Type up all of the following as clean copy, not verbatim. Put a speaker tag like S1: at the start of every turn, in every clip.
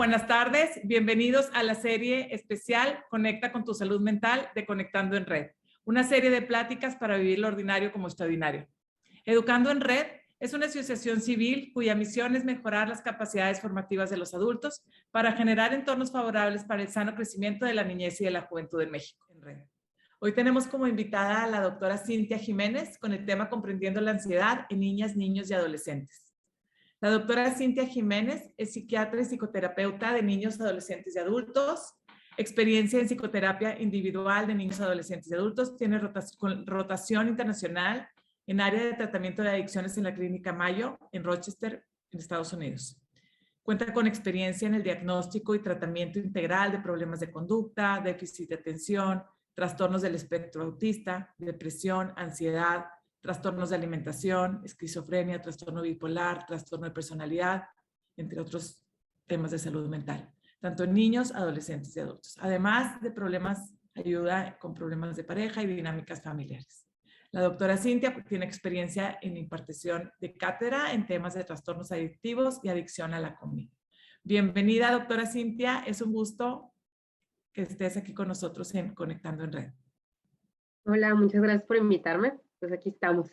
S1: buenas tardes. Bienvenidos a la serie especial Conecta con tu salud mental de Conectando en Red. Una serie de pláticas para vivir lo ordinario como extraordinario. Educando en Red es una asociación civil cuya misión es mejorar las capacidades formativas de los adultos para generar entornos favorables para el sano crecimiento de la niñez y de la juventud en México. Hoy tenemos como invitada a la doctora Cintia Jiménez con el tema Comprendiendo la ansiedad en niñas, niños y adolescentes. La doctora Cintia Jiménez es psiquiatra y psicoterapeuta de niños, adolescentes y adultos, experiencia en psicoterapia individual de niños, adolescentes y adultos, tiene rotación internacional en área de tratamiento de adicciones en la Clínica Mayo en Rochester, en Estados Unidos. Cuenta con experiencia en el diagnóstico y tratamiento integral de problemas de conducta, déficit de atención, trastornos del espectro autista, depresión, ansiedad, trastornos de alimentación, esquizofrenia, trastorno bipolar, trastorno de personalidad, entre otros temas de salud mental, tanto en niños, adolescentes y adultos. Además de problemas, ayuda con problemas de pareja y dinámicas familiares. La doctora Cintia tiene experiencia en impartición de cátedra en temas de trastornos adictivos y adicción a la comida. Bienvenida, doctora Cintia. Es un gusto que estés aquí con nosotros en Conectando en Red.
S2: Hola, muchas gracias por invitarme. Pues aquí estamos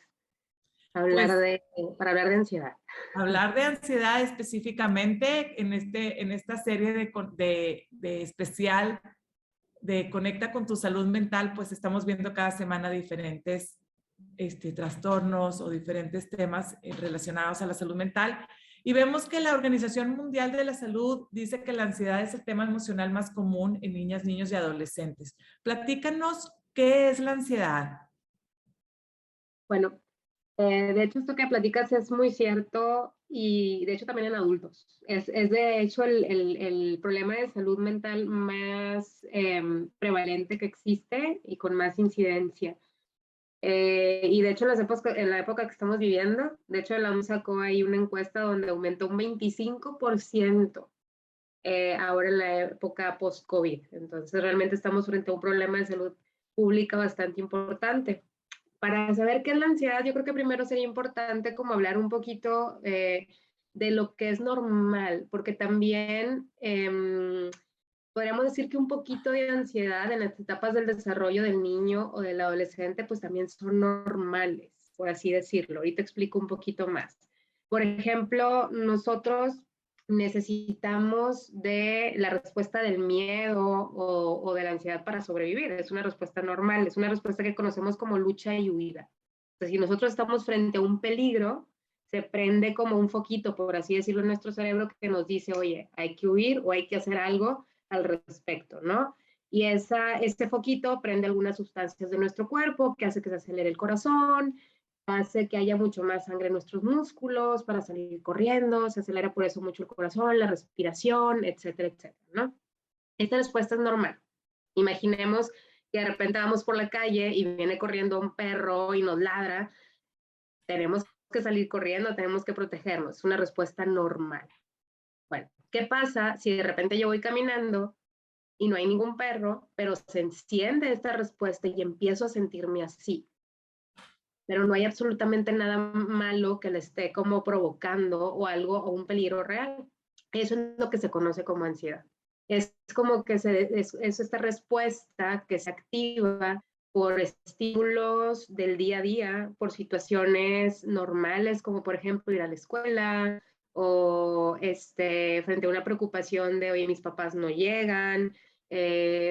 S2: para hablar de ansiedad.
S1: Hablar de ansiedad específicamente en esta serie de especial de Conecta con tu salud mental, pues estamos viendo cada semana diferentes trastornos o diferentes temas relacionados a la salud mental. Y vemos que la Organización Mundial de la Salud dice que la ansiedad es el tema emocional más común en niñas, niños y adolescentes. Platícanos, ¿qué es la ansiedad?
S2: Bueno, de hecho esto que platicas es muy cierto y de hecho también en adultos. Es de hecho el problema de salud mental más prevalente que existe y con más incidencia. Y de hecho en la época que estamos viviendo, de hecho la OMS sacó ahí una encuesta donde aumentó un 25% ahora en la época post-COVID. Entonces realmente estamos frente a un problema de salud pública bastante importante. Para saber qué es la ansiedad, yo creo que primero sería importante como hablar un poquito de lo que es normal, porque también podríamos decir que un poquito de ansiedad en las etapas del desarrollo del niño o del adolescente, pues también son normales, por así decirlo. Ahorita explico un poquito más. Por ejemplo, nosotros necesitamos de la respuesta del miedo o de la ansiedad para sobrevivir. Es una respuesta normal, es una respuesta que conocemos como lucha y huida. Entonces, si nosotros estamos frente a un peligro, se prende como un foquito, por así decirlo, en nuestro cerebro que nos dice, oye, hay que huir o hay que hacer algo al respecto, ¿no? Y este foquito prende algunas sustancias de nuestro cuerpo que hace que se acelere el corazón, hace que haya mucho más sangre en nuestros músculos para salir corriendo, se acelera por eso mucho el corazón, la respiración, etcétera, etcétera, ¿no? Esta respuesta es normal. Imaginemos que de repente vamos por la calle y viene corriendo un perro y nos ladra, tenemos que salir corriendo, tenemos que protegernos, es una respuesta normal. Bueno, ¿qué pasa si de repente yo voy caminando y no hay ningún perro, pero se enciende esta respuesta y empiezo a sentirme así? Pero no hay absolutamente nada malo que le esté como provocando o algo o un peligro real. Eso es lo que se conoce como ansiedad. Es como que es esta respuesta que se activa por estímulos del día a día, por situaciones normales, como por ejemplo ir a la escuela o frente a una preocupación de, oye, mis papás no llegan,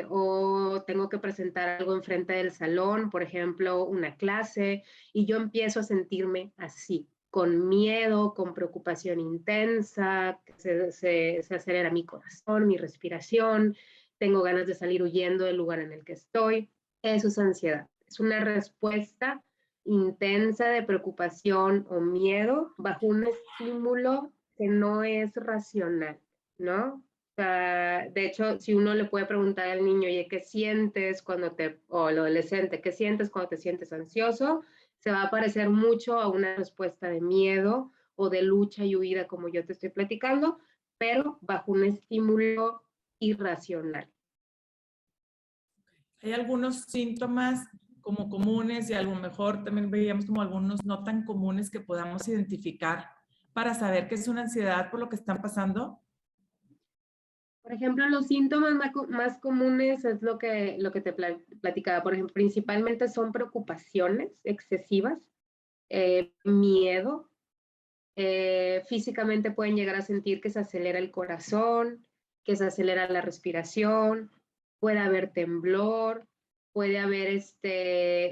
S2: o tengo que presentar algo enfrente del salón, por ejemplo, una clase, y yo empiezo a sentirme así, con miedo, con preocupación intensa, se acelera mi corazón, mi respiración, tengo ganas de salir huyendo del lugar en el que estoy. Eso es ansiedad. Es una respuesta intensa de preocupación o miedo bajo un estímulo que no es racional, ¿no? De hecho, si uno le puede preguntar al niño, oye, ¿qué sientes o al adolescente, qué sientes cuando te sientes ansioso? Se va a parecer mucho a una respuesta de miedo o de lucha y huida, como yo te estoy platicando, pero bajo un estímulo irracional.
S1: Hay algunos síntomas como comunes y a lo mejor también veíamos como algunos no tan comunes que podamos identificar para saber que es una ansiedad por lo que están pasando.
S2: Por ejemplo, los síntomas más comunes es lo que te platicaba. Por ejemplo, principalmente son preocupaciones excesivas, miedo. Físicamente pueden llegar a sentir que se acelera el corazón, que se acelera la respiración, puede haber temblor, puede haber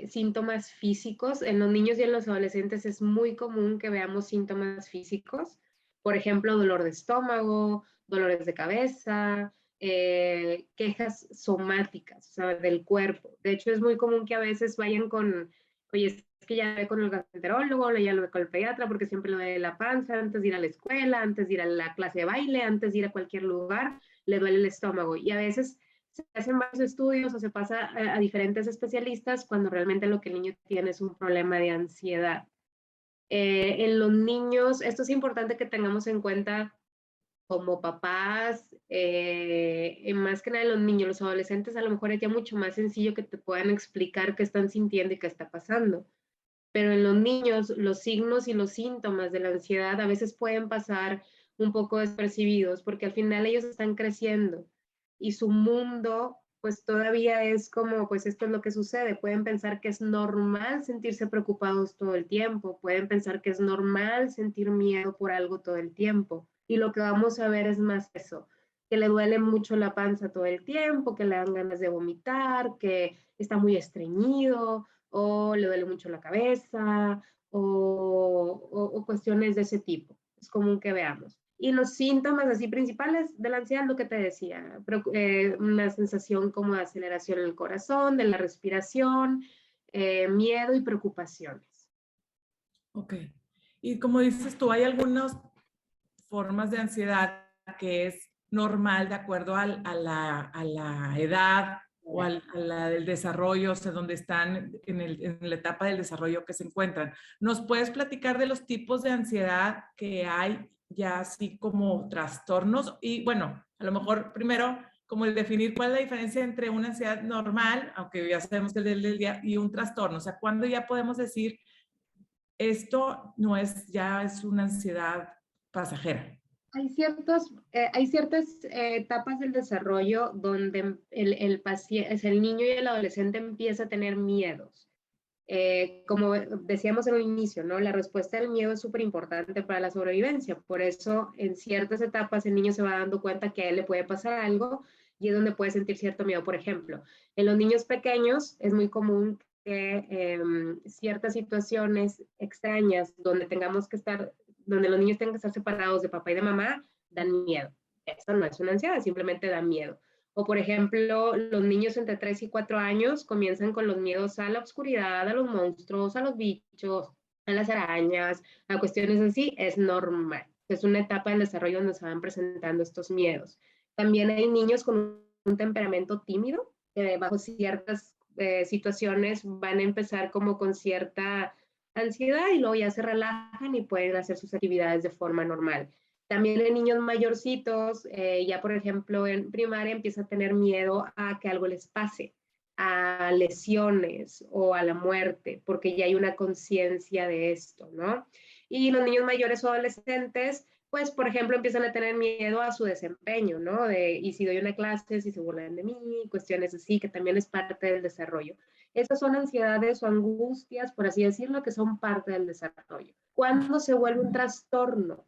S2: síntomas físicos. En los niños y en los adolescentes es muy común que veamos síntomas físicos. Por ejemplo, dolor de estómago, dolores de cabeza, quejas somáticas, o sea, del cuerpo. De hecho, es muy común que a veces vayan con, oye, es que ya ve con el gastroenterólogo, ya lo ve con el pediatra, porque siempre le duele la panza antes de ir a la escuela, antes de ir a la clase de baile, antes de ir a cualquier lugar, le duele el estómago. Y a veces se hacen varios estudios o se pasa a diferentes especialistas cuando realmente lo que el niño tiene es un problema de ansiedad. En los niños, esto es importante que tengamos en cuenta como papás, más que nada en los niños, los adolescentes, a lo mejor es ya mucho más sencillo que te puedan explicar qué están sintiendo y qué está pasando. Pero en los niños, los signos y los síntomas de la ansiedad a veces pueden pasar un poco despercibidos porque al final ellos están creciendo y su mundo pues todavía es como, pues esto es lo que sucede. Pueden pensar que es normal sentirse preocupados todo el tiempo, pueden pensar que es normal sentir miedo por algo todo el tiempo. Y lo que vamos a ver es más eso, que le duele mucho la panza todo el tiempo, que le dan ganas de vomitar, que está muy estreñido, o le duele mucho la cabeza, o cuestiones de ese tipo. Es común que veamos. Y los síntomas así principales de la ansiedad, lo que te decía, una sensación como de aceleración en el corazón, de la respiración, miedo y preocupaciones.
S1: Ok. Y como dices tú, hay algunas formas de ansiedad que es normal de acuerdo a la edad o a la del desarrollo, o sea, donde están en la etapa del desarrollo que se encuentran. ¿Nos puedes platicar de los tipos de ansiedad que hay ya así como trastornos? Y bueno, a lo mejor primero como el definir cuál es la diferencia entre una ansiedad normal, aunque ya sabemos que es del día, y un trastorno. O sea, ¿cuándo ya podemos decir esto no es, ya es una ansiedad pasajera?
S2: Hay ciertas etapas del desarrollo donde el niño y el adolescente empieza a tener miedos. Como decíamos en un inicio, ¿no? La respuesta del miedo es súper importante para la sobrevivencia. Por eso, en ciertas etapas, el niño se va dando cuenta que a él le puede pasar algo y es donde puede sentir cierto miedo. Por ejemplo, en los niños pequeños es muy común que ciertas situaciones extrañas donde tengamos que estar, donde los niños tengan que estar separados de papá y de mamá, dan miedo. Eso no es una ansiedad, simplemente da miedo. O por ejemplo, los niños entre 3 y 4 años comienzan con los miedos a la oscuridad, a los monstruos, a los bichos, a las arañas, a cuestiones así, es normal. Es una etapa del desarrollo donde se van presentando estos miedos. También hay niños con un temperamento tímido, que bajo ciertas situaciones van a empezar como con cierta ansiedad y luego ya se relajan y pueden hacer sus actividades de forma normal. También en niños mayorcitos, ya por ejemplo en primaria empieza a tener miedo a que algo les pase, a lesiones o a la muerte, porque ya hay una conciencia de esto, ¿no? Y los niños mayores o adolescentes, pues por ejemplo empiezan a tener miedo a su desempeño, ¿no? Y si doy una clase, si se burlan de mí, cuestiones así, que también es parte del desarrollo. Esas son ansiedades o angustias, por así decirlo, que son parte del desarrollo. ¿Cuándo se vuelve un trastorno?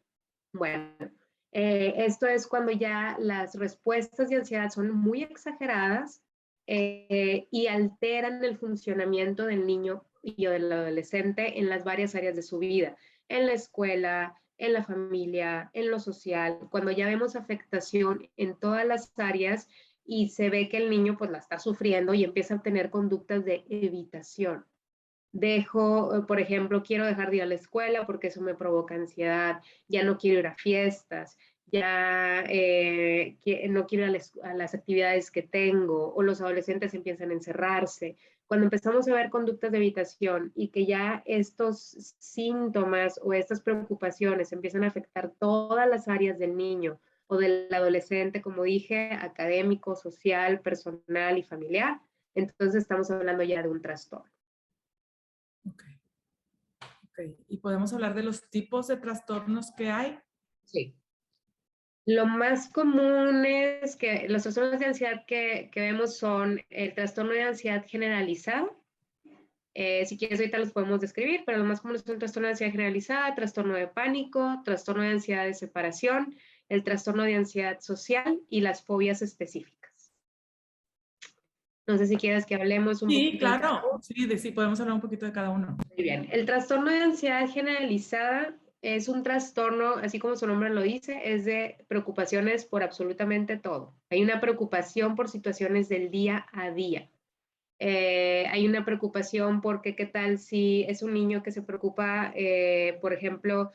S2: Bueno, esto es cuando ya las respuestas de ansiedad son muy exageradas y alteran el funcionamiento del niño y o del adolescente en las varias áreas de su vida, en la escuela, en la familia, en lo social, cuando ya vemos afectación en todas las áreas y se ve que el niño pues la está sufriendo y empieza a tener conductas de evitación. Dejo, por ejemplo, quiero dejar de ir a la escuela porque eso me provoca ansiedad, ya no quiero ir a fiestas, ya no quiero ir a las actividades que tengo, o los adolescentes empiezan a encerrarse. Cuando empezamos a ver conductas de evitación y que ya estos síntomas o estas preocupaciones empiezan a afectar todas las áreas del niño o del adolescente, como dije, académico, social, personal y familiar, entonces estamos hablando ya de un trastorno.
S1: Ok. Ok. ¿Y podemos hablar de los tipos de trastornos que hay?
S2: Sí. Lo más común es que los trastornos de ansiedad que vemos son el trastorno de ansiedad generalizada. Si quieres, ahorita los podemos describir, pero lo más común son el trastorno de ansiedad generalizada, trastorno de pánico, trastorno de ansiedad de separación, el trastorno de ansiedad social y las fobias específicas. No sé si quieres que hablemos un poquito.
S1: Sí, claro. Sí, podemos hablar un poquito de cada uno.
S2: Muy bien. El trastorno de ansiedad generalizada es un trastorno, así como su nombre lo dice, es de preocupaciones por absolutamente todo. Hay una preocupación por situaciones del día a día. Hay una preocupación porque qué tal si es un niño que se preocupa, por ejemplo,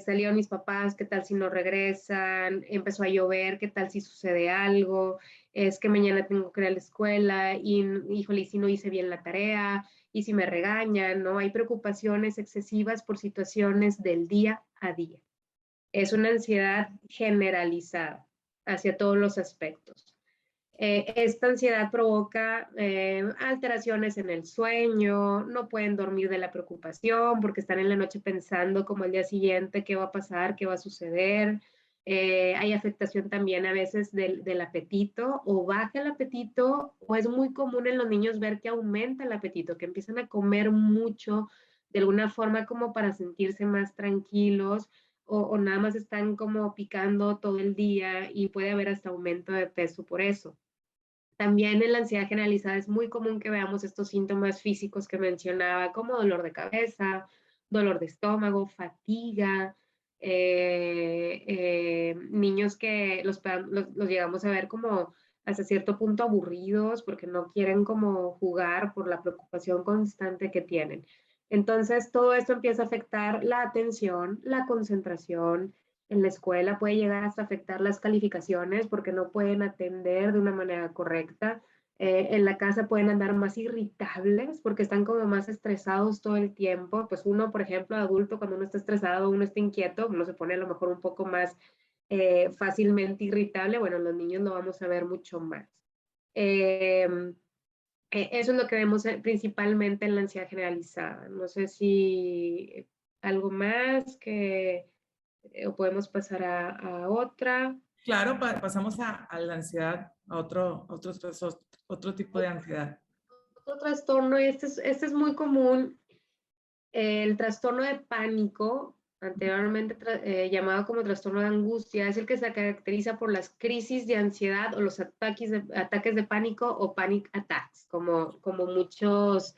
S2: salieron mis papás, qué tal si no regresan, empezó a llover, qué tal si sucede algo, es que mañana tengo que ir a la escuela y híjole, y si no hice bien la tarea, y si me regañan, ¿no? Hay preocupaciones excesivas por situaciones del día a día. Es una ansiedad generalizada hacia todos los aspectos. Esta ansiedad provoca alteraciones en el sueño, no pueden dormir de la preocupación porque están en la noche pensando como el día siguiente qué va a pasar, qué va a suceder. Hay afectación también a veces del apetito, o baja el apetito, o es muy común en los niños ver que aumenta el apetito, que empiezan a comer mucho de alguna forma como para sentirse más tranquilos, o nada más están como picando todo el día y puede haber hasta aumento de peso por eso. También en la ansiedad generalizada es muy común que veamos estos síntomas físicos que mencionaba, como dolor de cabeza, dolor de estómago, fatiga, niños que los llegamos a ver como hasta cierto punto aburridos porque no quieren como jugar por la preocupación constante que tienen. Entonces, todo esto empieza a afectar la atención, la concentración, en la escuela, puede llegar hasta afectar las calificaciones porque no pueden atender de una manera correcta. En la casa pueden andar más irritables porque están como más estresados todo el tiempo. Pues uno, por ejemplo, adulto, cuando uno está estresado, uno está inquieto, uno se pone a lo mejor un poco más fácilmente irritable. Bueno, los niños lo vamos a ver mucho más. Eh, Eso es lo que vemos principalmente en la ansiedad generalizada. No sé si algo más que o podemos pasar a otra.
S1: Claro, pasamos a la ansiedad, a otro tipo de ansiedad.
S2: Otro trastorno, y este es muy común, el trastorno de pánico, anteriormente llamado como trastorno de angustia, es el que se caracteriza por las crisis de ansiedad o los ataques de pánico o panic attacks, como muchos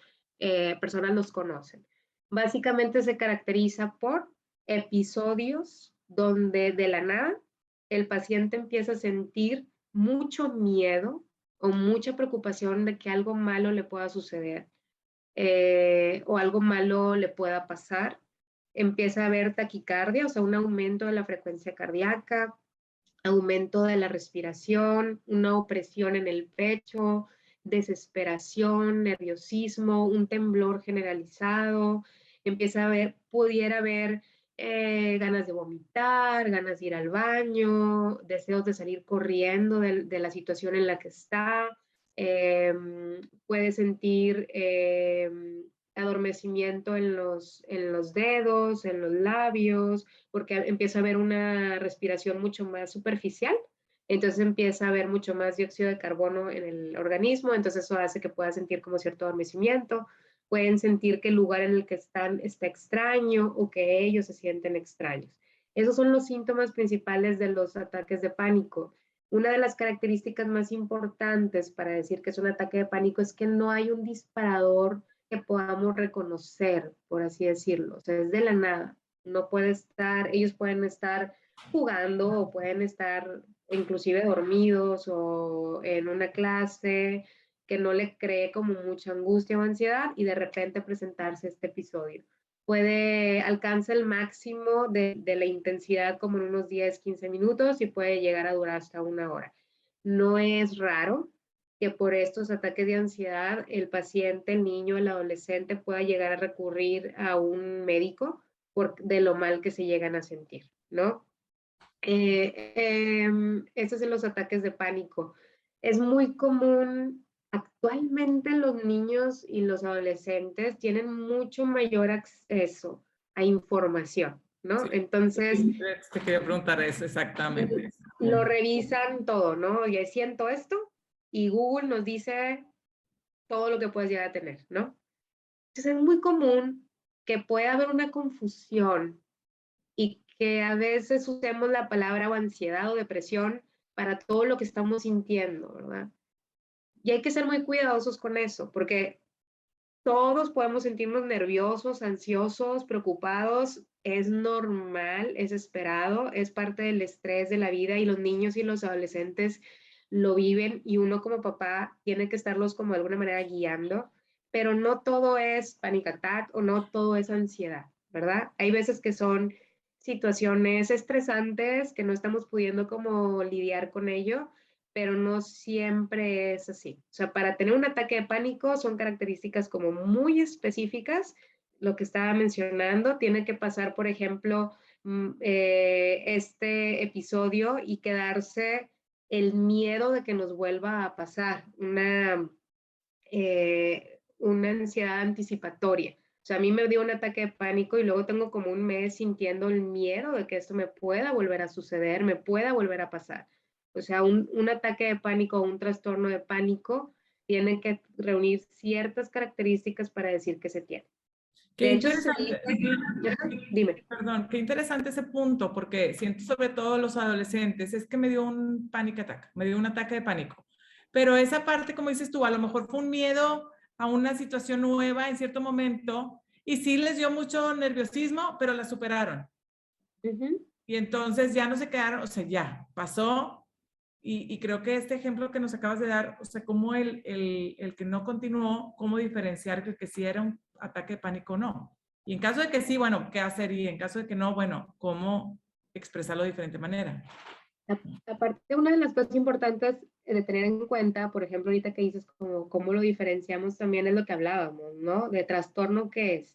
S2: personas los conocen. Básicamente se caracteriza por episodios donde de la nada el paciente empieza a sentir mucho miedo o mucha preocupación de que algo malo le pueda suceder, o algo malo le pueda pasar. Empieza a haber taquicardia, o sea, un aumento de la frecuencia cardíaca, aumento de la respiración, una opresión en el pecho, desesperación, nerviosismo, un temblor generalizado. Empieza a haber, pudiera haber ganas de vomitar, ganas de ir al baño, deseos de salir corriendo de la situación en la que está. Puede sentir adormecimiento en los dedos, en los labios, porque empieza a haber una respiración mucho más superficial, entonces empieza a haber mucho más dióxido de carbono en el organismo, entonces eso hace que pueda sentir como cierto adormecimiento. Pueden sentir que el lugar en el que están está extraño o que ellos se sienten extraños. Esos son los síntomas principales de los ataques de pánico. Una de las características más importantes para decir que es un ataque de pánico es que no hay un disparador que podamos reconocer, por así decirlo. O sea, es de la nada. No puede estar, ellos pueden estar jugando o pueden estar inclusive dormidos o en una clase que no le cree como mucha angustia o ansiedad y de repente presentarse este episodio. Puede alcanzar el máximo de la intensidad como en unos 10, 15 minutos y puede llegar a durar hasta una hora. No es raro que por estos ataques de ansiedad el paciente, el niño, el adolescente pueda llegar a recurrir a un médico de lo mal que se llegan a sentir, ¿no? Estos son los ataques de pánico. Es muy común, actualmente los niños y los adolescentes tienen mucho mayor acceso a información, ¿no?
S1: Sí,
S2: Entonces,
S1: te quería preguntar eso exactamente.
S2: lo revisan todo, ¿no? Oye, siento esto y Google nos dice todo lo que puedes llegar a tener, ¿no? Entonces es muy común que pueda haber una confusión y que a veces usemos la palabra o ansiedad o depresión para todo lo que estamos sintiendo, ¿verdad? Y hay que ser muy cuidadosos con eso, porque todos podemos sentirnos nerviosos, ansiosos, preocupados. Es normal, es esperado, es parte del estrés de la vida y los niños y los adolescentes lo viven y uno como papá tiene que estarlos como de alguna manera guiando, pero no todo es panic attack o no todo es ansiedad, ¿verdad? Hay veces que son situaciones estresantes que no estamos pudiendo como lidiar con ello, pero no siempre es así. O sea, para tener un ataque de pánico son características como muy específicas. Lo que estaba mencionando tiene que pasar, por ejemplo, este episodio y quedarse el miedo de que nos vuelva a pasar, una ansiedad anticipatoria. O sea, a mí me dio un ataque de pánico y luego tengo como un mes sintiendo el miedo de que esto me pueda volver a suceder, me pueda volver a pasar. O sea, un ataque de pánico o un trastorno de pánico tiene que reunir ciertas características para decir que se tiene.
S1: Qué
S2: De hecho, se
S1: interesante,
S2: dice, dime.
S1: perdón, qué interesante ese punto, porque siento sobre todo los adolescentes, es que me dio un panic attack, me dio un ataque de pánico. Pero esa parte, como dices tú, a lo mejor fue un miedo a una situación nueva en cierto momento y sí les dio mucho nerviosismo, pero la superaron. Y entonces ya no se quedaron, o sea, ya pasó. Y creo que este ejemplo que nos acabas de dar, o sea, como el que no continuó, cómo diferenciar que sí era un ataque de pánico o no. Y en caso de que sí, bueno, ¿qué hacer? Y en caso de que no, bueno, ¿cómo expresarlo de diferente manera?
S2: Aparte, una de las cosas importantes de tener en cuenta, por ejemplo, ahorita que dices como cómo lo diferenciamos también es lo que hablábamos, ¿no? De trastorno que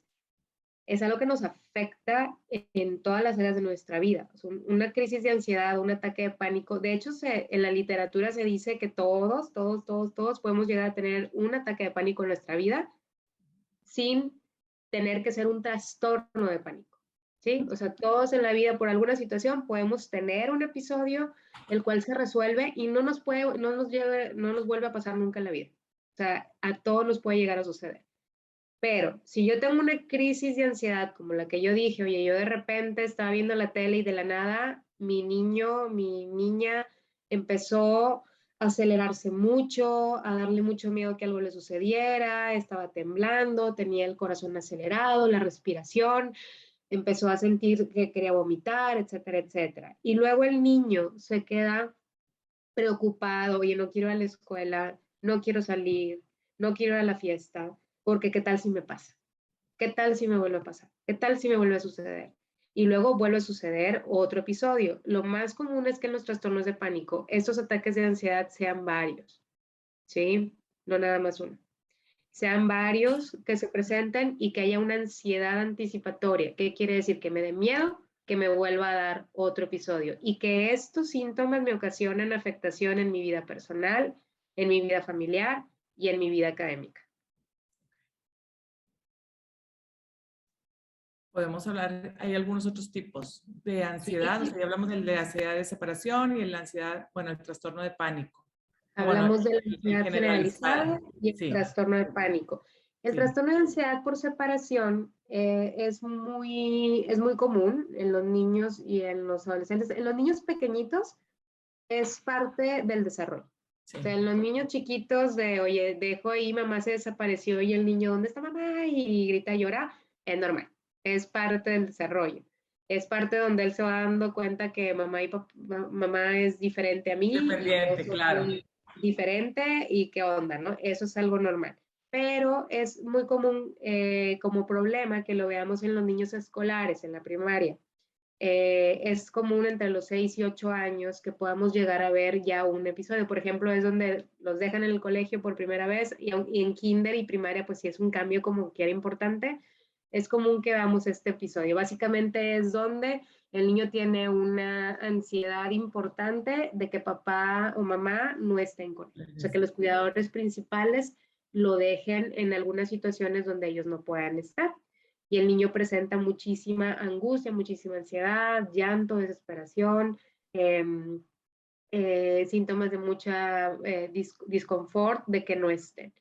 S2: es algo que nos afecta en todas las áreas de nuestra vida. O sea, una crisis de ansiedad, un ataque de pánico. De hecho, en la literatura se dice que todos podemos llegar a tener un ataque de pánico en nuestra vida sin tener que ser un trastorno de pánico. ¿Sí? O sea, todos en la vida por alguna situación podemos tener un episodio el cual se resuelve y no nos vuelve a pasar nunca en la vida. O sea, a todos nos puede llegar a suceder. Pero si yo tengo una crisis de ansiedad como la que yo dije, oye, yo de repente estaba viendo la tele y de la nada mi niño, mi niña empezó a acelerarse mucho, a darle mucho miedo que algo le sucediera, estaba temblando, tenía el corazón acelerado, la respiración, empezó a sentir que quería vomitar, etcétera, etcétera. Y luego el niño se queda preocupado, oye, no quiero ir a la escuela, no quiero salir, no quiero ir a la fiesta, porque ¿qué tal si me pasa? ¿Qué tal si me vuelve a pasar? ¿Qué tal si me vuelve a suceder? Y luego vuelve a suceder otro episodio. Lo más común es que en los trastornos de pánico, estos ataques de ansiedad sean varios, ¿sí? No nada más uno. Sean varios que se presenten y que haya una ansiedad anticipatoria. ¿Qué quiere decir? Que me dé miedo que me vuelva a dar otro episodio y que estos síntomas me ocasionen afectación en mi vida personal, en mi vida familiar y en mi vida académica.
S1: Podemos hablar, hay algunos otros tipos de
S2: Sí,
S1: ansiedad, o sea, ya hablamos del de ansiedad de separación y la ansiedad, bueno, el trastorno de pánico. O bueno,
S2: hablamos de la
S1: el
S2: ansiedad generalizada
S1: generalizado.
S2: y el
S1: Sí,
S2: trastorno de pánico. El
S1: sí,
S2: trastorno de ansiedad por separación es muy común en los niños y en los adolescentes. En los niños pequeñitos es parte del desarrollo.
S1: sí.
S2: O sea, en los niños chiquitos de, oye, dejo ahí, mamá se desapareció y el niño, ¿dónde está mamá? Y grita, llora, es normal. Es parte del desarrollo. Es parte donde él se va dando cuenta que mamá es diferente a mí y yo
S1: Independiente, claro.
S2: soy diferente y qué onda, ¿no? Eso es algo normal. Pero es muy común como problema que lo veamos en los niños escolares, en la primaria. Es común entre los 6 y 8 años que podamos llegar a ver ya un episodio. Por ejemplo, es donde los dejan en el colegio por primera vez y en kinder y primaria, pues sí es un cambio como que era importante. Es común que veamos este episodio. Básicamente es donde el niño tiene una ansiedad importante de que papá o mamá no estén con él. O sea, que los cuidadores principales lo dejen en algunas situaciones donde ellos no puedan estar y el niño presenta muchísima angustia, muchísima ansiedad, llanto, desesperación, síntomas de mucha disconfort, de que no estén.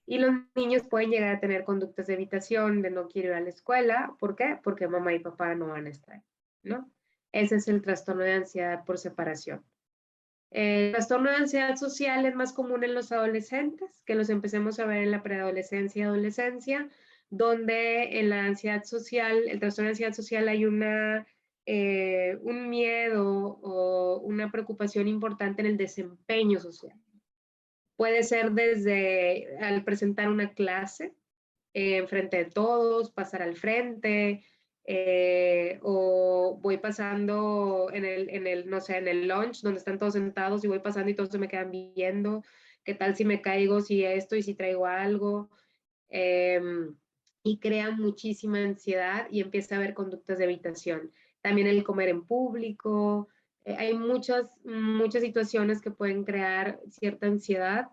S2: Y los niños pueden llegar a tener conductas de evitación, de no quiero ir a la escuela. ¿Por qué? Porque mamá y papá no van a estar, ¿no? Ese es el trastorno de ansiedad por separación. El trastorno de ansiedad social es más común en los adolescentes, que los empecemos a ver en la preadolescencia y adolescencia, donde en la ansiedad social, el trastorno de ansiedad social hay un miedo o una preocupación importante en el desempeño social. Puede ser desde al presentar una clase, enfrente de todos, pasar al frente, o voy pasando no sé, en el lunch donde están todos sentados y voy pasando y todos se me quedan viendo, qué tal si me caigo, si esto y si traigo algo, y crea muchísima ansiedad y empieza a haber conductas de evitación. También el comer en público, hay muchas situaciones que pueden crear cierta ansiedad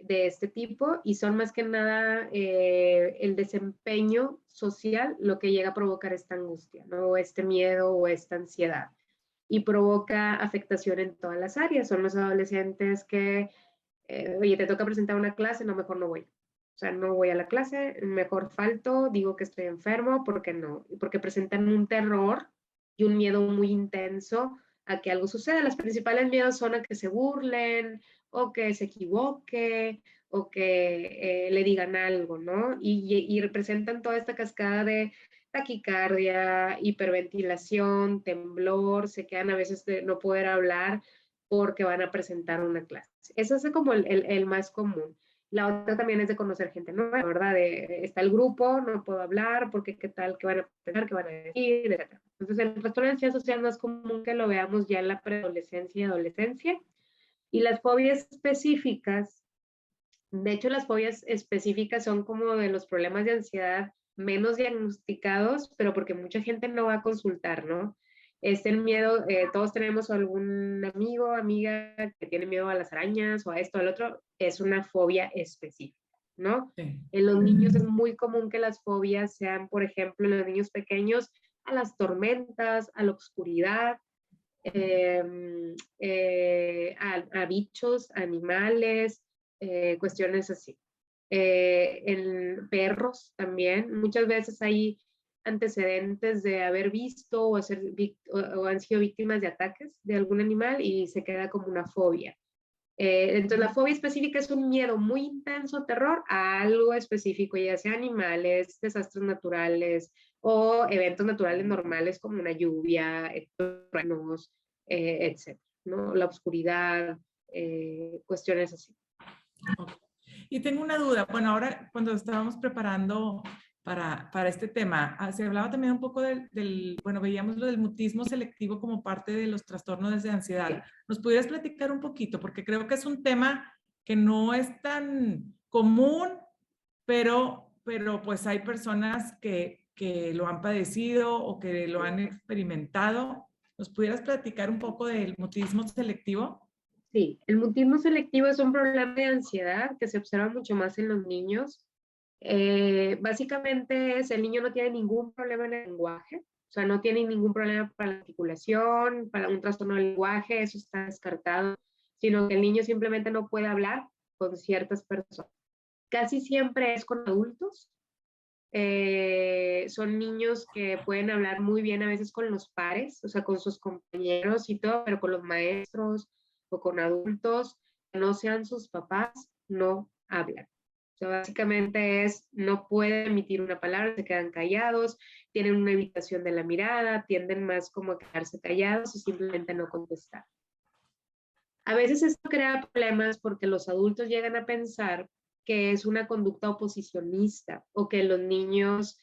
S2: de este tipo y son más que nada el desempeño social lo que llega a provocar esta angustia, ¿no? O este miedo o esta ansiedad. Y provoca afectación en todas las áreas. Son los adolescentes que, oye, te toca presentar una clase, no, mejor no voy. O sea, no voy a la clase, mejor falto, digo que estoy enfermo, porque no, porque presentan un terror y un miedo muy intenso a que algo suceda. Los principales miedos son a que se burlen, o que se equivoque, o que le digan algo, ¿no? Y representan toda esta cascada de taquicardia, hiperventilación, temblor, se quedan a veces de no poder hablar porque van a presentar una clase. Ese es como el más común. La otra también es de conocer gente nueva, ¿verdad? Está el grupo, no puedo hablar porque qué tal, qué van a pensar, qué van a decir, etc. Entonces, el trastorno de ansiedad social no es común que lo veamos ya en la preadolescencia y adolescencia. Y las fobias específicas, de hecho, las fobias específicas son como de los problemas de ansiedad menos diagnosticados, pero porque mucha gente no va a consultar, ¿no? El miedo, todos tenemos algún amigo, amiga que tiene miedo a las arañas o a esto o al otro, es una fobia específica, ¿no?
S1: Sí.
S2: En los niños es muy común que las fobias sean, por ejemplo, en los niños pequeños, a las tormentas, a la oscuridad, a bichos, animales, cuestiones así. En perros también, muchas veces hay antecedentes de haber visto o han sido víctimas de ataques de algún animal y se queda como una fobia. Entonces, la fobia específica es un miedo muy intenso, terror a algo específico, ya sea animales, desastres naturales o eventos naturales normales como una lluvia, truenos, etc. ¿no? La oscuridad, cuestiones así.
S1: Okay. Y tengo una duda. Bueno, ahora cuando estábamos preparando para este tema, se hablaba también un poco bueno, veíamos lo del mutismo selectivo como parte de los trastornos de ansiedad. ¿Nos pudieras platicar un poquito? Porque creo que es un tema que no es tan común, pero pues hay personas que lo han padecido o que lo han experimentado. ¿Nos pudieras platicar un poco del mutismo selectivo?
S2: Sí, el mutismo selectivo es un problema de ansiedad que se observa mucho más en los niños. Básicamente el niño no tiene ningún problema en el lenguaje, o sea, no tiene ningún problema para la articulación, para un trastorno del lenguaje, eso está descartado, sino que el niño simplemente no puede hablar con ciertas personas. Casi siempre es con adultos. Son niños que pueden hablar muy bien a veces con los pares, o sea, con sus compañeros y todo, pero con los maestros o con adultos que no sean sus papás, no hablan. O sea, básicamente no pueden emitir una palabra, se quedan callados, tienen una evitación de la mirada, tienden más como a quedarse callados y simplemente no contestar. A veces esto crea problemas porque los adultos llegan a pensar que es una conducta oposicionista o que los niños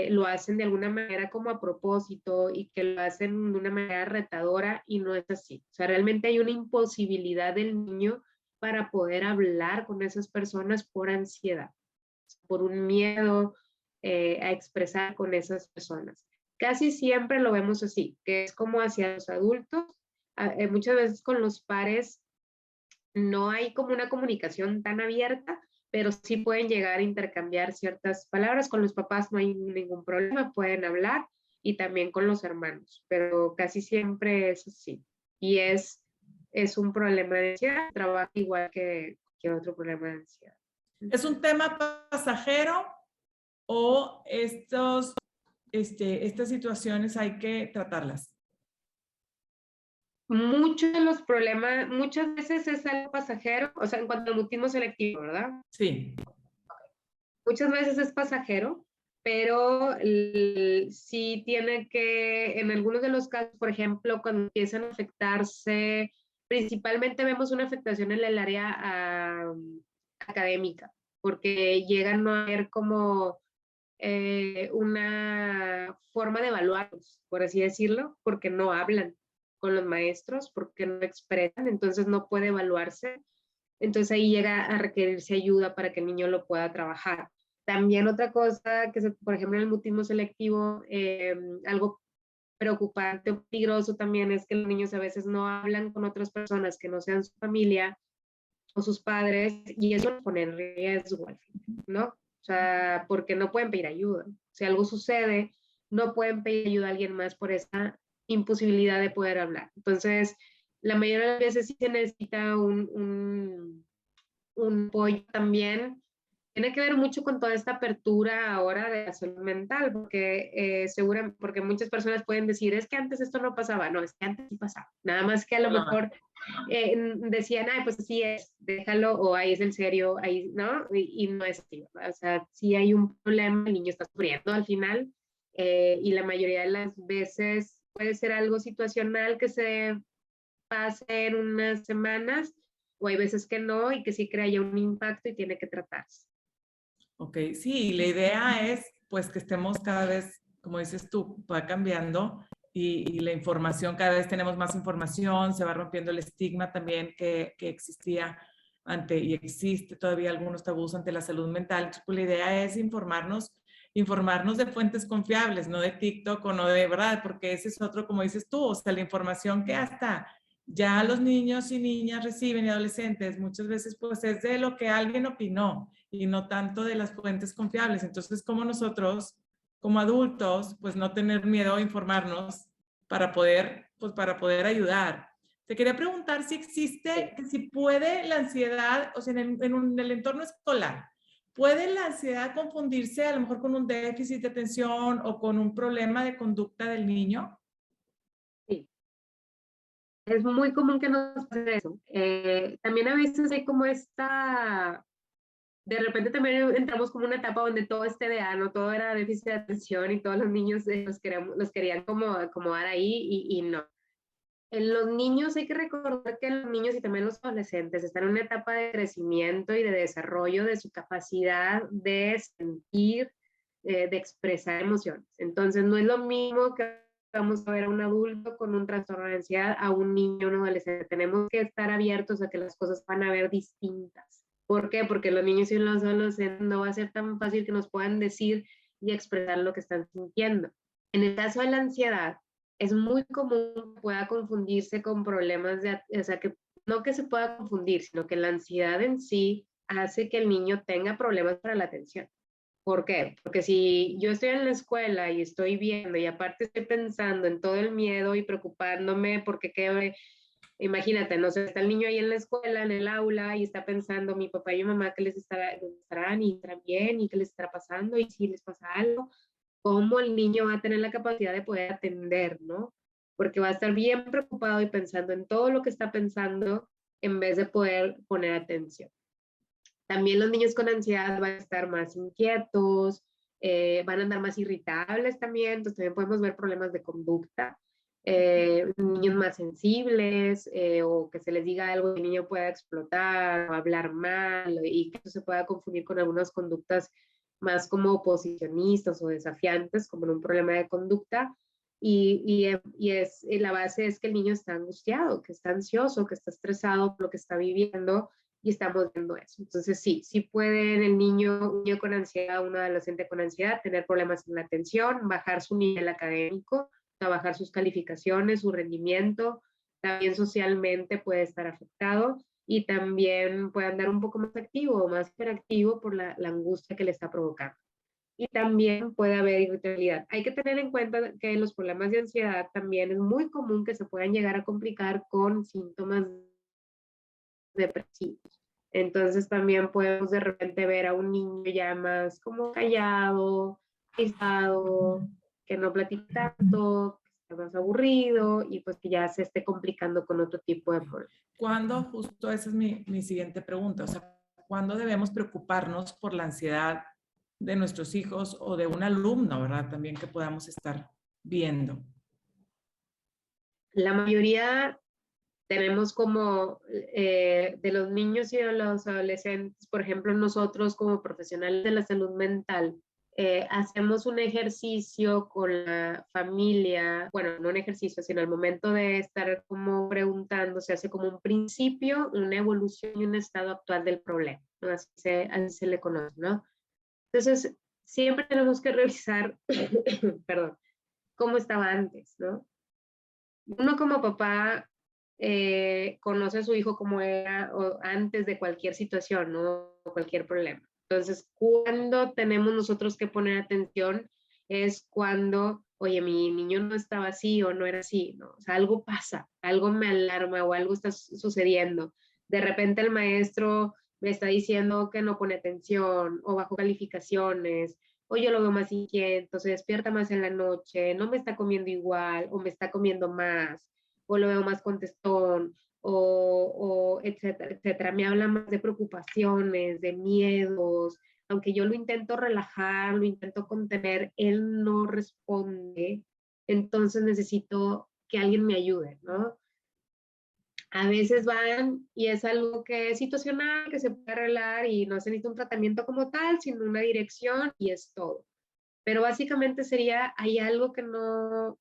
S2: lo hacen de alguna manera como a propósito y que lo hacen de una manera retadora y no es así. O sea, realmente hay una imposibilidad del niño para poder hablar con esas personas por ansiedad, por un miedo a expresar con esas personas. Casi siempre lo vemos así, que es como hacia los adultos. Muchas veces con los pares no hay como una comunicación tan abierta, pero sí pueden llegar a intercambiar ciertas palabras. Con los papás no hay ningún problema, pueden hablar y también con los hermanos, pero casi siempre es así. Y es es un problema de ansiedad, trabaja igual que otro problema de ansiedad.
S1: ¿Es un tema pasajero o estas situaciones hay que tratarlas?
S2: Muchos de los problemas, muchas veces es algo pasajero, o sea, en cuanto al mutismo selectivo, ¿verdad?
S1: Sí.
S2: Muchas veces es pasajero, pero sí tiene que, en algunos de los casos, por ejemplo, cuando empiezan a afectarse, principalmente vemos una afectación en el área académica, porque llegan a ver como una forma de evaluarlos, por así decirlo, porque no hablan con los maestros, porque no expresan, entonces no puede evaluarse. Entonces ahí llega a requerirse ayuda para que el niño lo pueda trabajar. También otra cosa que, por ejemplo, en el mutismo selectivo, algo preocupante o peligroso también es que los niños a veces no hablan con otras personas que no sean su familia o sus padres y eso los pone en riesgo, ¿no? O sea, porque no pueden pedir ayuda. Si algo sucede, no pueden pedir ayuda a alguien más por esa imposibilidad de poder hablar. Entonces, la mayoría de las veces sí se necesita un apoyo también. Tiene que ver mucho con toda esta apertura ahora de la salud mental, porque porque muchas personas pueden decir, es que antes esto no pasaba. No, es que antes sí pasaba. Nada más que a lo mejor decían, ay, pues así es, déjalo, o ahí es el serio, ahí, ¿no? Y no es así, ¿verdad? O sea, si hay un problema, el niño está sufriendo al final, y la mayoría de las veces puede ser algo situacional que se pase en unas semanas, o hay veces que no, y que sí crea ya un impacto y tiene que tratarse.
S1: Ok, sí, la idea es pues que estemos cada vez, como dices tú, va cambiando y la información, cada vez tenemos más información, se va rompiendo el estigma también que existía y existe todavía algunos tabús ante la salud mental. Entonces, pues la idea es informarnos de fuentes confiables, no de TikTok o no de verdad, porque ese es otro, como dices tú, o sea, la información que hasta ya los niños y niñas reciben y adolescentes muchas veces pues es de lo que alguien opinó y no tanto de las fuentes confiables. Entonces, como nosotros, como adultos, pues no tener miedo a informarnos para poder ayudar. Te quería preguntar si existe, si puede la ansiedad, o sea, en el entorno escolar, ¿puede la ansiedad confundirse a lo mejor con un déficit de atención o con un problema de conducta del niño?
S2: Sí, es muy común que nos pase eso. También a veces hay como de repente también entramos como una etapa donde todo es TDA, ¿no? Todo era déficit de atención y todos los niños los querían como acomodar ahí y no. En los niños hay que recordar que los niños y también los adolescentes están en una etapa de crecimiento y de desarrollo de su capacidad de sentir, de expresar emociones. Entonces no es lo mismo que vamos a ver a un adulto con un trastorno de ansiedad a un niño o un adolescente. Tenemos que estar abiertos a que las cosas van a ver distintas. ¿Por qué? Porque los niños y los adolescentes no va a ser tan fácil que nos puedan decir y expresar lo que están sintiendo. En el caso de la ansiedad, es muy común que pueda confundirse con problemas o sea, que no que se pueda confundir, sino que la ansiedad en sí hace que el niño tenga problemas para la atención. ¿Por qué? Porque si yo estoy en la escuela y estoy viendo y aparte estoy pensando en todo el miedo y preocupándome porque imagínate, no sé, está el niño ahí en la escuela, en el aula y está pensando mi papá y mi mamá qué les estarán y estarán bien y qué les estará pasando y si les pasa algo, cómo el niño va a tener la capacidad de poder atender, ¿no? Porque va a estar bien preocupado y pensando en todo lo que está pensando en vez de poder poner atención. También los niños con ansiedad van a estar más inquietos, van a andar más irritables también, entonces también podemos ver problemas de conducta. Niños más sensibles o que se les diga algo y el niño pueda explotar o hablar mal y que eso se pueda confundir con algunas conductas más como oposicionistas o desafiantes, como en un problema de conducta. La base es que el niño está angustiado, que está ansioso, que está estresado por lo que está viviendo y estamos viendo eso. Entonces sí puede un niño con ansiedad, un adolescente con ansiedad, tener problemas en la atención, bajar su nivel académico, bajar sus calificaciones, su rendimiento, también socialmente puede estar afectado y también puede andar un poco más activo o más hiperactivo por la angustia que le está provocando. y también puede haber irritabilidad. Hay que tener en cuenta que los problemas de ansiedad también es muy común que se puedan llegar a complicar con síntomas depresivos. Entonces también podemos de repente ver a un niño ya más como callado, aislado, que no platica tanto, que está más aburrido y pues que ya se esté complicando con otro tipo de problemas.
S1: ¿Cuándo, justo esa es mi siguiente pregunta, o sea, cuándo debemos preocuparnos por la ansiedad de nuestros hijos o de un alumno, ¿verdad? También que podamos estar viendo.
S2: La mayoría tenemos como de los niños y de los adolescentes, por ejemplo, nosotros como profesionales de la salud mental, hacemos un ejercicio con la familia, bueno, no un ejercicio, sino al momento de estar como preguntando, se hace como un principio, una evolución y un estado actual del problema, ¿no? Así se le conoce, ¿no? Entonces, siempre tenemos que revisar, perdón, cómo estaba antes, ¿no? Uno como papá conoce a su hijo como era antes de cualquier situación, ¿no? O cualquier problema. Entonces, cuando tenemos nosotros que poner atención es cuando, oye, mi niño no estaba así o no era así, ¿no? O sea, algo pasa, algo me alarma o algo está sucediendo. De repente el maestro me está diciendo que no pone atención o bajo calificaciones o yo lo veo más inquieto, se despierta más en la noche, no me está comiendo igual, o me está comiendo más, o lo veo más contestón, o etcétera, etcétera. Me habla más de preocupaciones, de miedos, aunque yo lo intento relajar, lo intento contener, él no responde, entonces necesito que alguien me ayude, ¿no? A veces van y es algo que es situacional, que se puede arreglar y no se necesita un tratamiento como tal, sino una dirección y es todo. Pero básicamente sería, hay algo que no,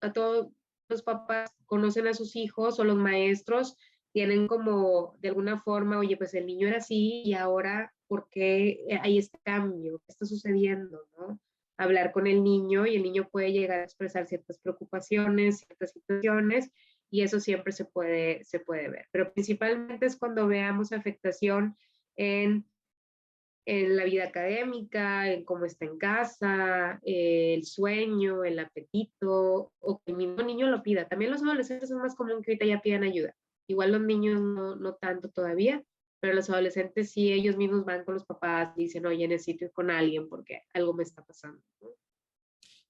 S2: a todos los papás conocen a sus hijos o los maestros tienen como de alguna forma, oye, pues el niño era así y ahora, ¿por qué hay este cambio? ¿Qué está sucediendo? ¿No? Hablar con el niño y el niño puede llegar a expresar ciertas preocupaciones, ciertas situaciones y eso siempre se puede ver. Pero principalmente es cuando veamos afectación en la vida académica, en cómo está en casa, el sueño, el apetito, o que el mismo niño lo pida. También los adolescentes es más común que ahorita ya pidan ayuda. Igual los niños no tanto todavía, pero los adolescentes sí, ellos mismos van con los papás y dicen, oye, necesito ir con alguien porque algo me está pasando, ¿no?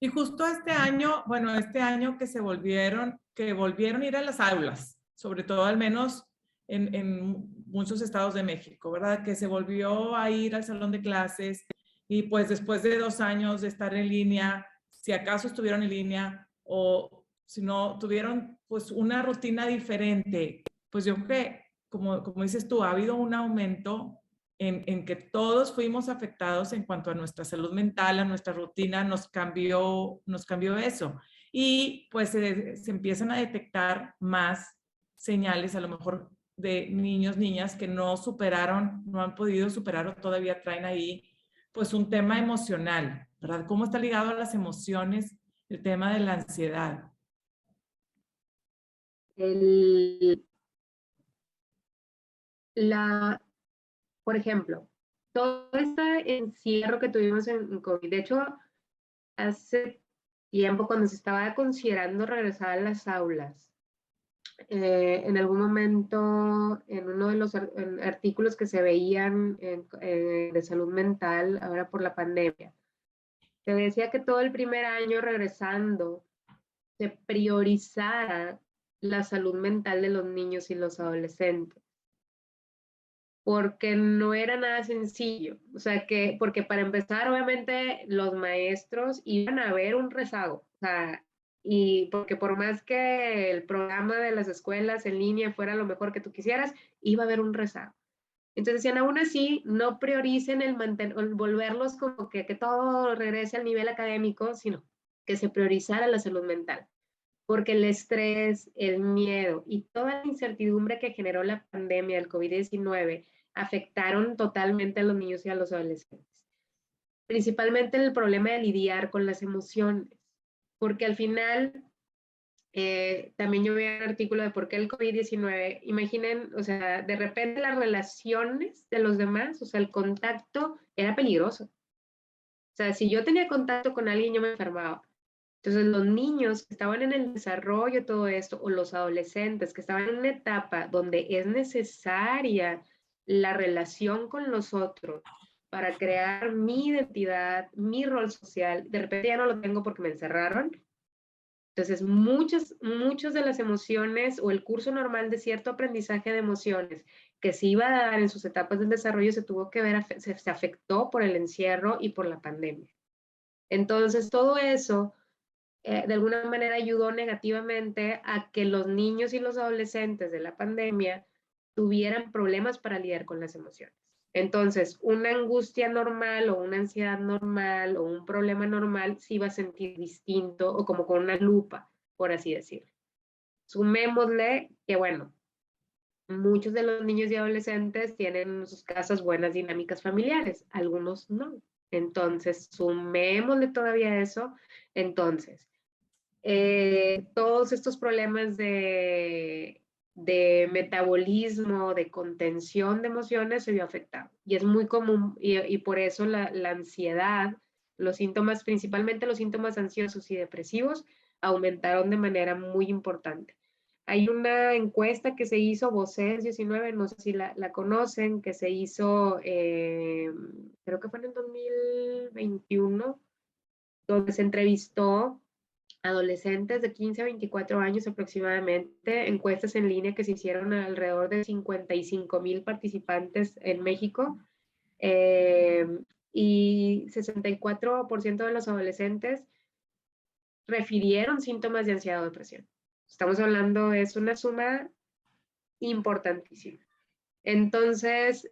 S1: Y justo este año, bueno, este año que volvieron a ir a las aulas, sobre todo al menos en muchos estados de México, ¿verdad? Que se volvió a ir al salón de clases y pues después de 2 años de estar en línea, si acaso estuvieron en línea o si no tuvieron pues una rutina diferente, pues yo creo que, como dices tú, ha habido un aumento en que todos fuimos afectados en cuanto a nuestra salud mental, a nuestra rutina, nos cambió eso. Y pues se empiezan a detectar más señales, a lo mejor de niños, niñas que no superaron, no han podido superar o todavía traen ahí pues un tema emocional, ¿verdad? ¿Cómo está ligado a las emociones el tema de la ansiedad?
S2: El, la, por ejemplo, todo este encierro que tuvimos en COVID, de hecho, hace tiempo cuando se estaba considerando regresar a las aulas, en algún momento en uno de los artículos que se veían de salud mental ahora por la pandemia, se decía que todo el primer año regresando se priorizara la salud mental de los niños y los adolescentes porque no era nada sencillo. O sea, que, porque para empezar, obviamente, los maestros iban a ver un rezago. O sea, y porque por más que el programa de las escuelas en línea fuera lo mejor que tú quisieras, iba a haber un rezago. Entonces decían, aún así, no prioricen el volverlos como que todo regrese al nivel académico, sino que se priorizara la salud mental. Porque el estrés, el miedo y toda la incertidumbre que generó la pandemia del COVID-19 afectaron totalmente a los niños y a los adolescentes. Principalmente el problema de lidiar con las emociones, porque al final, también yo vi un artículo de por qué el COVID-19, imaginen, o sea, de repente las relaciones de los demás, o sea, el contacto era peligroso. O sea, si yo tenía contacto con alguien, yo me enfermaba. Entonces, los niños que estaban en el desarrollo de todo esto, o los adolescentes que estaban en una etapa donde es necesaria la relación con los otros para crear mi identidad, mi rol social, de repente ya no lo tengo porque me encerraron. Entonces, muchas de las emociones o el curso normal de cierto aprendizaje de emociones que se iba a dar en sus etapas del desarrollo se tuvo que ver, se afectó por el encierro y por la pandemia. Entonces, todo eso de alguna manera ayudó negativamente a que los niños y los adolescentes de la pandemia tuvieran problemas para lidiar con las emociones. Entonces, una angustia normal o una ansiedad normal o un problema normal se iba a sentir distinto o como con una lupa, por así decirlo. Sumémosle que, bueno, muchos de los niños y adolescentes tienen en sus casas buenas dinámicas familiares, algunos no. Entonces, sumémosle todavía eso. Entonces, todos estos problemas de metabolismo, de contención de emociones se vio afectado. Y es muy común, y por eso la ansiedad, los síntomas, principalmente los síntomas ansiosos y depresivos, aumentaron de manera muy importante. Hay una encuesta que se hizo, VOCES 19, no sé si la conocen, que se hizo, creo que fue en el 2021, donde se entrevistó adolescentes de 15 a 24 años aproximadamente, encuestas en línea que se hicieron a alrededor de 55,000 participantes en México, y 64% de los adolescentes refirieron síntomas de ansiedad o depresión. Estamos hablando, es una suma importantísima. Entonces,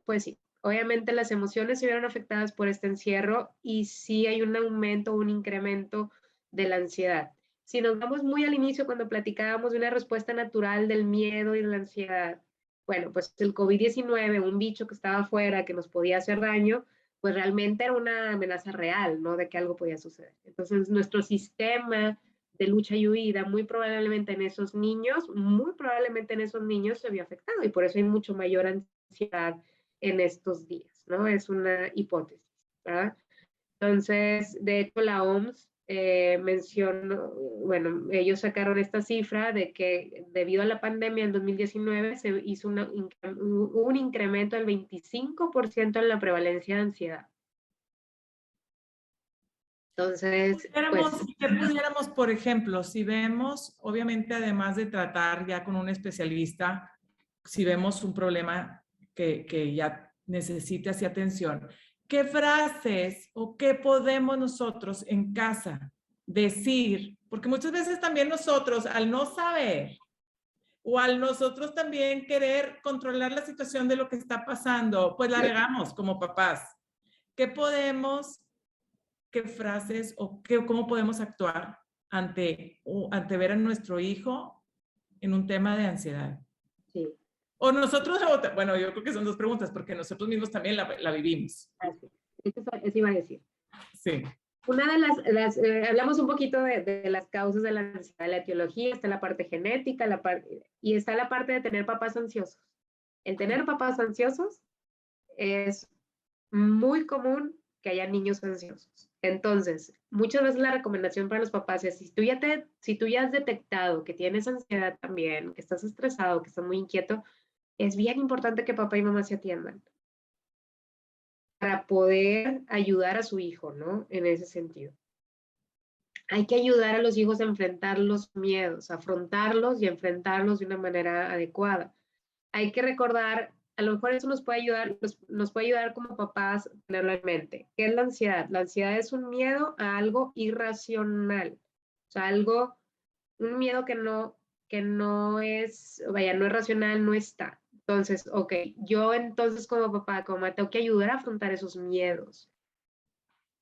S2: pues sí, obviamente las emociones se vieron afectadas por este encierro y sí hay un aumento, un incremento de la ansiedad. Si nos vamos muy al inicio, cuando platicábamos de una respuesta natural del miedo y de la ansiedad, bueno, pues el COVID-19, un bicho que estaba afuera, que nos podía hacer daño, pues realmente era una amenaza real, ¿no? De que algo podía suceder. Entonces, nuestro sistema de lucha y huida, muy probablemente en esos niños, se vio afectado y por eso hay mucho mayor ansiedad en estos días, ¿no? Es una hipótesis, ¿verdad? Entonces, de hecho, la OMS mencionó, bueno, ellos sacaron esta cifra de que debido a la pandemia en 2019 se hizo un incremento del 25% en la prevalencia de ansiedad. Entonces, pues...
S1: ¿Qué pudiéramos, por ejemplo, si vemos, obviamente, además de tratar ya con un especialista, si vemos un problema que ya necesita así atención, ¿qué frases o qué podemos nosotros en casa decir? Porque muchas veces también nosotros, al no saber o al nosotros también querer controlar la situación de lo que está pasando, pues la regamos como papás. ¿Qué podemos, qué frases o cómo podemos actuar ante ver a nuestro hijo en un tema de ansiedad?
S2: Sí.
S1: O nosotros, bueno, yo creo que son dos preguntas, porque nosotros mismos también la vivimos.
S2: Así. Eso iba a decir.
S1: Sí.
S2: Una de hablamos un poquito de las causas de la ansiedad, la etiología, está la parte genética, y está la parte de tener papás ansiosos. El tener papás ansiosos es muy común que haya niños ansiosos. Entonces, muchas veces la recomendación para los papás es, si tú ya has detectado que tienes ansiedad también, que estás estresado, que estás muy inquieto, es bien importante que papá y mamá se atiendan para poder ayudar a su hijo, ¿no? En ese sentido. Hay que ayudar a los hijos a enfrentar los miedos, a afrontarlos y a enfrentarlos de una manera adecuada. Hay que recordar, a lo mejor eso nos puede ayudar como papás a tenerlo en mente. ¿Qué es la ansiedad? La ansiedad es un miedo a algo irracional, o sea, un miedo que no es, vaya, no es racional, no está. Entonces, ok, yo entonces como papá, como mamá, tengo que ayudar a afrontar esos miedos.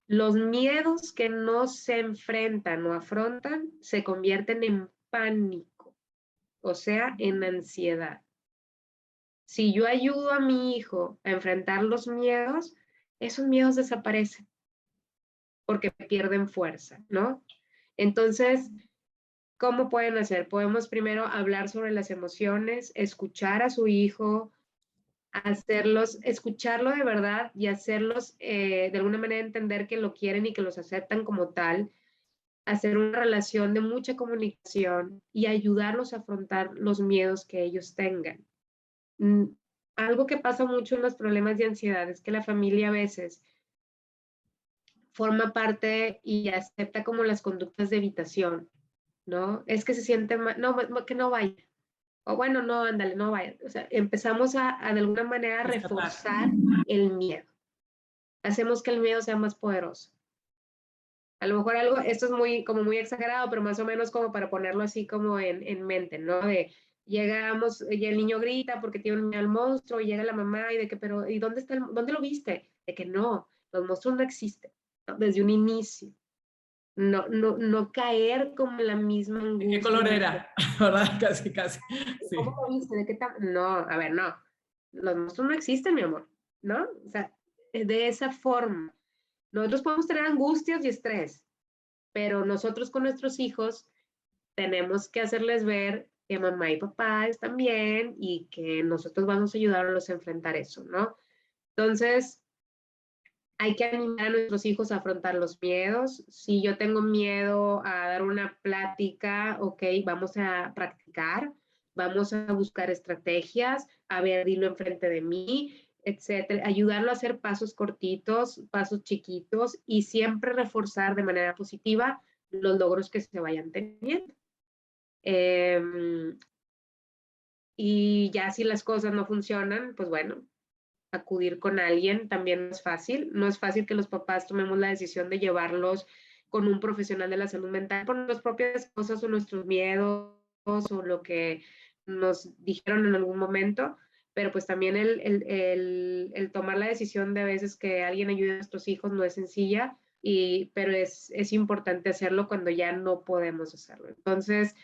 S2: Los miedos que no se enfrentan o afrontan se convierten en pánico, o sea, en ansiedad. Si yo ayudo a mi hijo a enfrentar los miedos, esos miedos desaparecen porque pierden fuerza, ¿no? Entonces, ¿cómo pueden hacer? Podemos primero hablar sobre las emociones, escuchar a su hijo, hacerlos, escucharlo de verdad y hacerlos de alguna manera entender que lo quieren y que los aceptan como tal, hacer una relación de mucha comunicación y ayudarlos a afrontar los miedos que ellos tengan. Algo que pasa mucho en los problemas de ansiedad es que la familia a veces forma parte y acepta como las conductas de evitación, ¿no? Es que se siente mal, no, que no vaya. O bueno, no, ándale, no vaya. O sea, empezamos a de alguna manera
S1: Escapar.
S2: reforzar el miedo. Hacemos que el miedo sea más poderoso. A lo mejor algo, esto es muy, como muy exagerado, pero más o menos como para ponerlo así como en mente, ¿no? De llegamos y el niño grita porque tiene un miedo al monstruo y llega la mamá y de que, pero, ¿y dónde está dónde lo viste? De que no, los monstruos no existen, ¿no? Desde un inicio. No caer como en la misma
S1: ¿De qué
S2: angustia.
S1: color era? ¿Verdad? Casi, casi.
S2: ¿Cómo
S1: Sí.
S2: lo viste? ¿De qué tal? No, a ver, no. Los monstruos no existen, mi amor, ¿no? O sea, de esa forma. Nosotros podemos tener angustias y estrés, pero nosotros con nuestros hijos tenemos que hacerles ver que mamá y papá están bien y que nosotros vamos a ayudarlos a enfrentar eso, ¿no? Entonces, hay que animar a nuestros hijos a afrontar los miedos. Si yo tengo miedo a dar una plática, ok, vamos a practicar, vamos a buscar estrategias, a ver, dilo enfrente de mí, etcétera. Ayudarlo a hacer pasos cortitos, pasos chiquitos y siempre reforzar de manera positiva los logros que se vayan teniendo. Y ya si las cosas no funcionan, pues bueno, acudir con alguien también no es fácil. No es fácil que los papás tomemos la decisión de llevarlos con un profesional de la salud mental por nuestras propias cosas o nuestros miedos o lo que nos dijeron en algún momento, pero pues también el tomar la decisión de a veces que alguien ayude a nuestros hijos no es sencilla, pero es importante hacerlo cuando ya no podemos hacerlo. Entonces,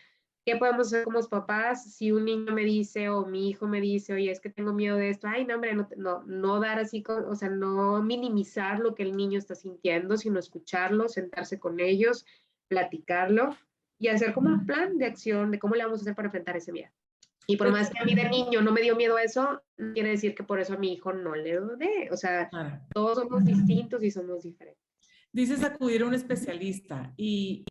S2: ¿qué podemos hacer como papás si un niño me dice o mi hijo me dice, oye, es que tengo miedo de esto? Ay, no, hombre, no dar así, o sea, no minimizar lo que el niño está sintiendo, sino escucharlo, sentarse con ellos, platicarlo y hacer como un plan de acción de cómo le vamos a hacer para enfrentar ese miedo. Y por más que a mí de niño no me dio miedo eso, no quiere decir que por eso a mi hijo no le dé. O sea,
S1: Claro.
S2: todos somos distintos y somos diferentes.
S1: Dices acudir a un especialista y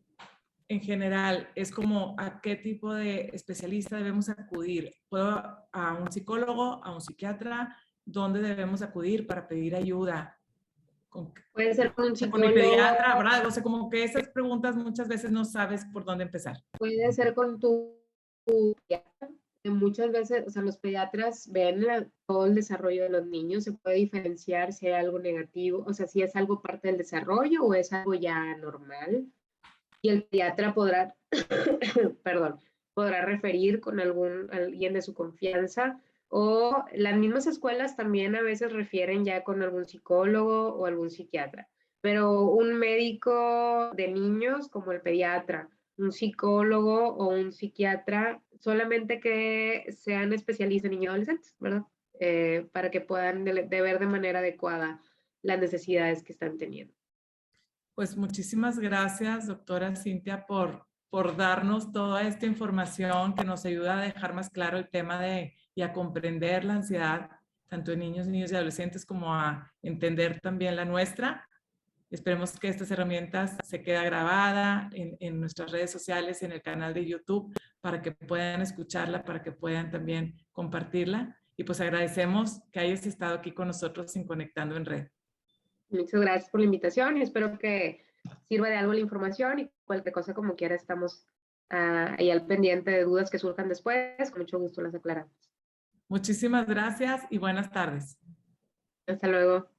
S1: en general es como a qué tipo de especialista debemos acudir. ¿Puedo a un psicólogo, a un psiquiatra? ¿Dónde debemos acudir para pedir ayuda?
S2: Puede ser con un
S1: Con mi
S2: psicólogo,
S1: pediatra, ¿verdad? O sea, como que esas preguntas muchas veces no sabes por dónde empezar.
S2: puede ser con tu pediatra. Muchas veces, o sea, los pediatras ven todo el desarrollo de los niños, se puede diferenciar si hay algo negativo, o sea, si es algo parte del desarrollo o es algo ya normal. Y el pediatra podrá, perdón, podrá referir con alguien de su confianza o las mismas escuelas también a veces refieren ya con algún psicólogo o algún psiquiatra. Pero un médico de niños como el pediatra, un psicólogo o un psiquiatra, solamente que sean especialistas en niños y adolescentes, ¿verdad? Para que puedan de ver de manera adecuada las necesidades que están teniendo.
S1: Pues muchísimas gracias, doctora Cintia, por darnos toda esta información que nos ayuda a dejar más claro el tema y a comprender la ansiedad, tanto en niños, niños y adolescentes, como a entender también la nuestra. Esperemos que estas herramientas se queden grabadas en nuestras redes sociales, en el canal de YouTube, para que puedan escucharla, para que puedan también compartirla. Y pues agradecemos que hayas estado aquí con nosotros en Conectando en Red.
S2: Muchas gracias por la invitación y espero que sirva de algo la información y cualquier cosa como quiera estamos ahí al pendiente de dudas que surjan después. Con mucho gusto las aclaramos.
S1: Muchísimas gracias y buenas tardes.
S2: Hasta luego.